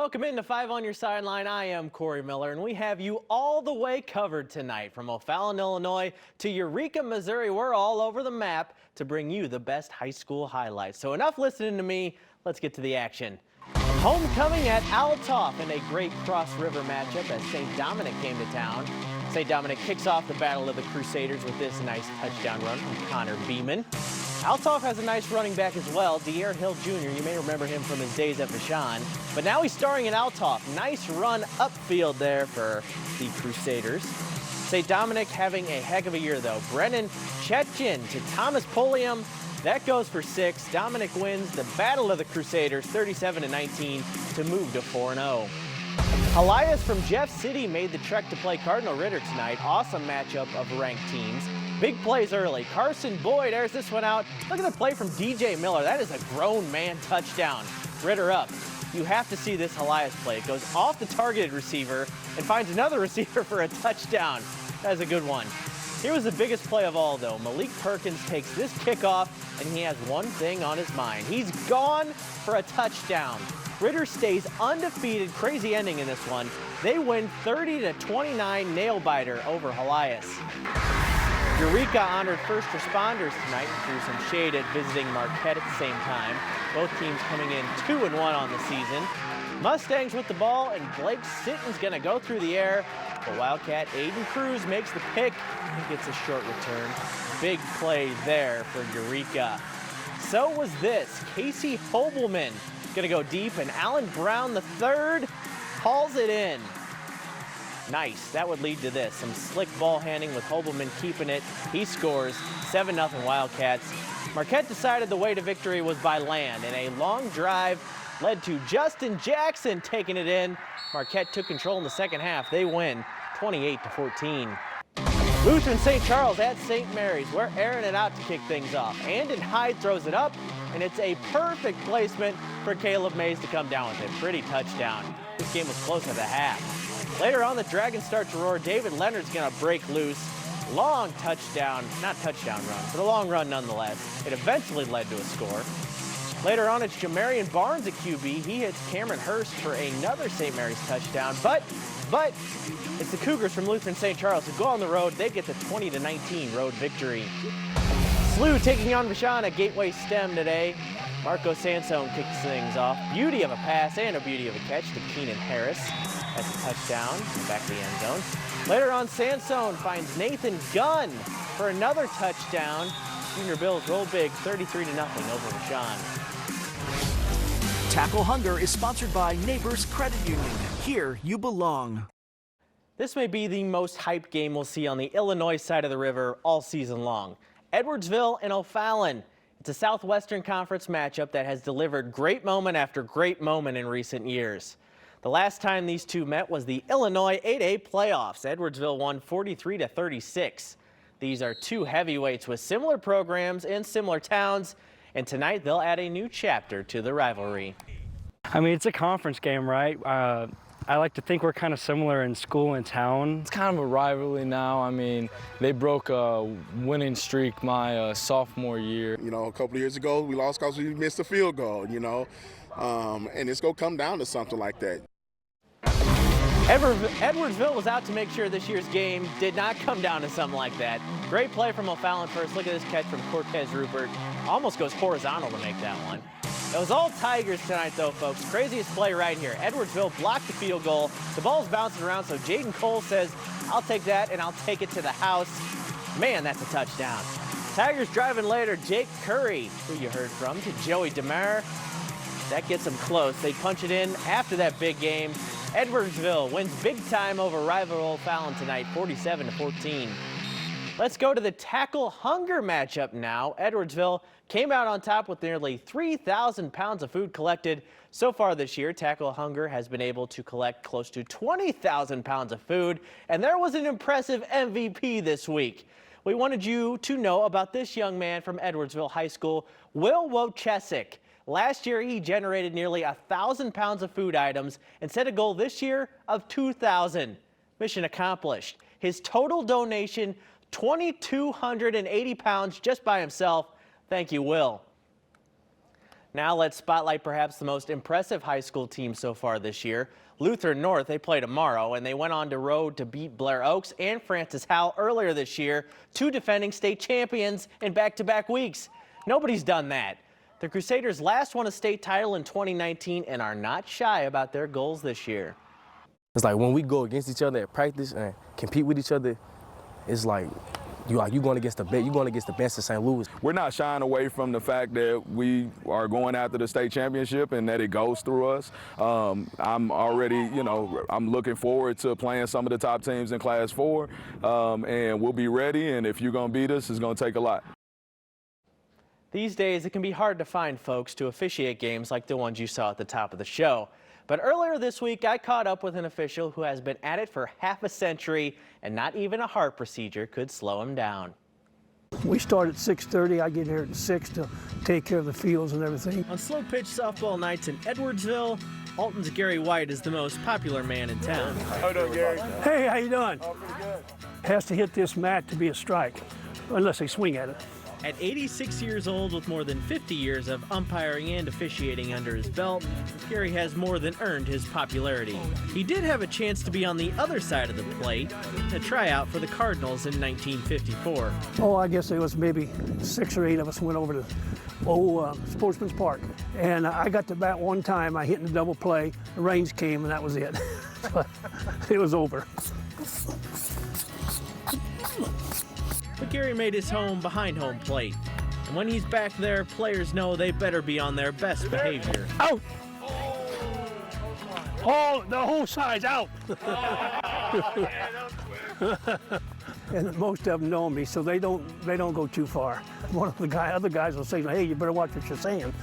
Welcome into 5 on your sideline. I am Corey Miller, and we have you all the way covered tonight. From O'Fallon, Illinois to Eureka, Missouri, we're all over the map to bring you the best high school highlights. So enough listening to me. Let's get to the action. Homecoming at Althoff in a great Cross River matchup as St. Dominic came to town. St. Dominic kicks off the Battle of the Crusaders with this nice touchdown run from Connor Beeman. Althoff has a nice running back as well, De'Air Hill Jr. You may remember him from his days at Vashon, but now he's starring in Althoff. Nice run upfield there for the Crusaders. St. Dominic having a heck of a year though. Brennan Chetchin to Thomas Polium. That goes for 6. Dominic wins the Battle of the Crusaders 37-19 to move to 4-0. Elias from Jeff City made the trek to play Cardinal Ritter tonight. Awesome matchup of ranked teams. Big plays early. Carson Boyd airs this one out. Look at the play from DJ Miller. That is a grown man touchdown. Ritter up. You have to see this Elias play. It goes off the targeted receiver and finds another receiver for a touchdown. That's a good one. Here was the biggest play of all, though. Malik Perkins takes this kickoff, and he has one thing on his mind. He's gone for a touchdown. Ritter stays undefeated. Crazy ending in this one. They win 30-29 nail-biter over Elias. Eureka honored first responders tonight and threw some shade at visiting Marquette at the same time. Both teams coming in 2-1 on the season. Mustangs with the ball, and Blake Sitton's going to go through the air. The Wildcat Aiden Cruz makes the pick and gets a short return. Big play there for Eureka. So was this. Casey Hobelman going to go deep, and Alan Brown III hauls it in. Nice. That would lead to this. Some slick ball handling with Hobelman keeping it. He scores 7-0 Wildcats. Marquette decided the way to victory was by land, and a long drive led to Justin Jackson taking it in. Marquette took control in the second half. They win 28-14. Lutheran St. Charles at St. Mary's. We're airing it out to kick things off. Andon Hyde throws it up, and it's a perfect placement for Caleb Mays to come down with it. Pretty touchdown. This game was close at the half. Later on, the Dragons start to roar. David Leonard's going to break loose. Long touchdown, not touchdown run, but a long run nonetheless. It eventually led to a score. Later on, it's Jamarian Barnes at QB. He hits Cameron Hurst for another St. Mary's touchdown. But it's the Cougars from Lutheran St. Charles who go on the road. They get the 20-19 road victory. SLU taking on Vashon at Gateway STEM today. Marco Sansone kicks things off. Beauty of a pass and a beauty of a catch to Keenan Harris. That's a touchdown in the back of the end zone. Later on, Sansone finds Nathan Gunn for another touchdown. Junior Bills roll big 33-0 over Vashon. Tackle Hunger is sponsored by Neighbors Credit Union. Here you belong. This may be the most hyped game we'll see on the Illinois side of the river all season long. Edwardsville and O'Fallon. It's a Southwestern Conference matchup that has delivered great moment after great moment in recent years. The last time these two met was the Illinois 8A playoffs. Edwardsville won 43-36. These are two heavyweights with similar programs in similar towns, and tonight they'll add a new chapter to the rivalry. I mean, it's a conference game, right? I like to think we're kind of similar in school and town. It's kind of a rivalry now. I mean, they broke a winning streak my sophomore year. You know, a couple of years ago, we lost because we missed a field goal, you know, and it's going to come down to something like that. Edwardsville was out to make sure this year's game did not come down to something like that. Great play from O'Fallon first. Look at this catch from Cortez Rupert. Almost goes horizontal to make that one. It was all Tigers tonight, though, folks. Craziest play right here. Edwardsville blocked the field goal. The ball's bouncing around, so Jaden Cole says, I'll take that, and I'll take it to the house. Man, that's a touchdown. Tigers driving later. Jake Curry, who you heard from, to Joey DeMar. That gets them close. They punch it in after that big game. Edwardsville wins big time over rival O'Fallon tonight, 47-14. Let's go to the Tackle Hunger matchup now. Edwardsville came out on top with nearly 3,000 pounds of food collected. So far this year, Tackle Hunger has been able to collect close to 20,000 pounds of food, and there was an impressive MVP this week. We wanted you to know about this young man from Edwardsville High School, Will Wojciech. Last year, he generated nearly 1,000 pounds of food items and set a goal this year of 2,000. Mission accomplished. His total donation, 2,280 pounds just by himself. Thank you, Will. Now let's spotlight perhaps the most impressive high school team so far this year. Lutheran North, they play tomorrow, and they went on the road to beat Blair Oaks and Francis Howell earlier this year, 2 defending state champions in back-to-back weeks. Nobody's done that. The Crusaders last won a state title in 2019 and are not shy about their goals this year. It's like when we go against each other at practice and compete with each other, it's like you going against the best of St. Louis. We're not shying away from the fact that we are going after the state championship and that it goes through us. I'm already, I'm looking forward to playing some of the top teams in Class 4, and we'll be ready. And if you're going to beat us, it's going to take a lot. These days, it can be hard to find folks to officiate games like the ones you saw at the top of the show. But earlier this week, I caught up with an official who has been at it for half a century, and not even a heart procedure could slow him down. We start at 6:30. I get here at 6 to take care of the fields and everything. On slow pitch softball nights in Edwardsville, Alton's Gary White is the most popular man in town. How you doing, Gary? Hey, how you doing? Oh, pretty good. Has to hit this mat to be a strike, unless they swing at it. At 86 years old with more than 50 years of umpiring and officiating under his belt, Gary has more than earned his popularity. He did have a chance to be on the other side of the plate, a tryout for the Cardinals in 1954. Oh, I guess there was maybe 6 or 8 of us went over to Sportsman's Park. And I got to bat one time. I hit in a double play. The rains came, and that was it. It was over. But Gary made his home behind home plate. And when he's back there, players know they better be on their best behavior. Out! Oh, the whole side's out! And most of them know me, so they don't go too far. One of the other guys will say, "Hey, you better watch what you're saying."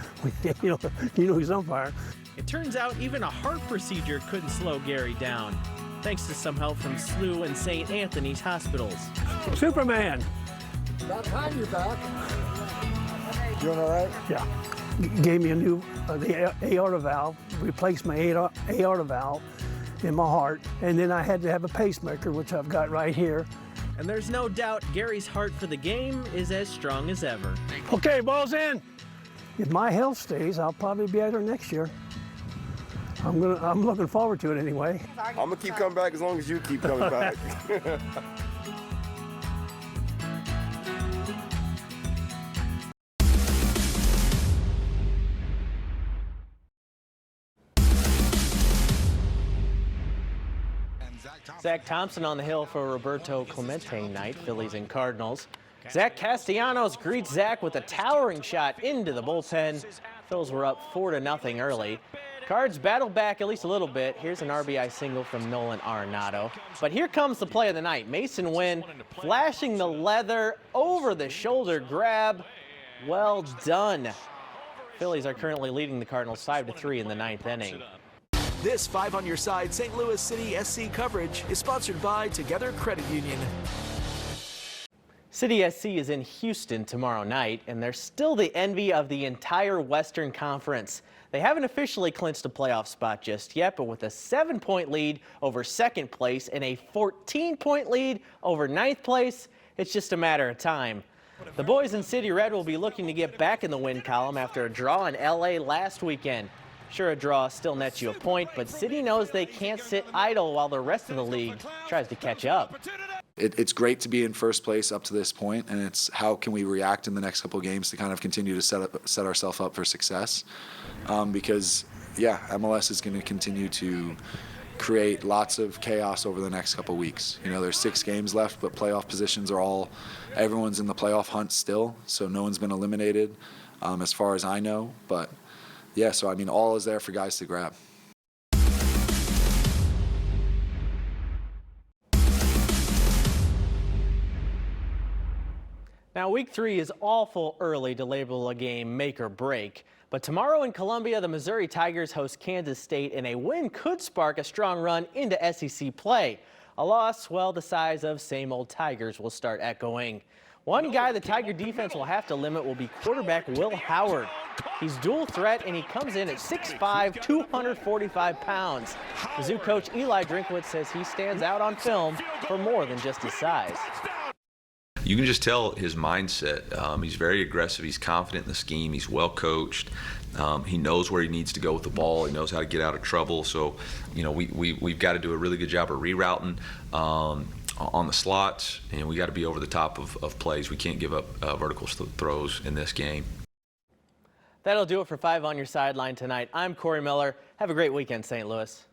you know he's umpire. It turns out even a heart procedure couldn't slow Gary down, thanks to some help from SLU and St. Anthony's hospitals. Superman. About time you're back. Doing all right? Yeah. Gave me a new the aorta valve, replaced my aorta valve in my heart, and then I had to have a pacemaker, which I've got right here. And there's no doubt Gary's heart for the game is as strong as ever. Okay, ball's in. If my health stays, I'll probably be at her next year. I'm looking forward to it anyway. I'm gonna keep coming back as long as you keep coming back. Zach Thompson on the hill for Roberto Clemente night, Phillies and Cardinals. Zach Castellanos greets Zach with a towering shot into the bullpen. Phils were up 4-0 early. Cards battled back at least a little bit. Here's an RBI single from Nolan Arenado. But here comes the play of the night. Mason Wynn flashing the leather over the shoulder grab. Well done. Phillies are currently leading the Cardinals 5-3 in the 9th inning. This 5 on Your Side St. Louis City SC coverage is sponsored by Together Credit Union. City SC is in Houston tomorrow night, and they're still the envy of the entire Western Conference. They haven't officially clinched a playoff spot just yet, but with a 7-point lead over 2nd place and a 14-point lead over 9th place, it's just a matter of time. The boys in City Red will be looking to get back in the win column after a draw in LA last weekend. Sure, a draw still nets you a point, but City knows they can't sit idle while the rest of the league tries to catch up. It's great to be in first place up to this point, and it's how can we react in the next couple of games to kind of continue to set ourselves up for success. Because, yeah, MLS is going to continue to create lots of chaos over the next couple of weeks. There's 6 games left, but playoff positions are everyone's in the playoff hunt still, so no one's been eliminated as far as I know. But, yeah, so, all is there for guys to grab. Now, week 3 is awful early to label a game make or break. But tomorrow in Columbia, the Missouri Tigers host Kansas State, and a win could spark a strong run into SEC play. A loss, well, the size of same old Tigers will start echoing. One guy the Tiger defense will have to limit will be quarterback Will Howard. He's dual threat, and he comes in at 6'5", 245 pounds. Mizzou coach Eli Drinkwitz says he stands out on film for more than just his size. you can just tell his mindset. He's very aggressive. He's confident in the scheme. He's well coached. He knows where he needs to go with the ball. He knows how to get out of trouble. So, you know, we've got to do a really good job of rerouting on the slots, and we got to be over the top of plays. We can't give up vertical throws in this game. That'll do it for 5 on your sideline tonight. I'm Corey Miller. Have a great weekend, St. Louis.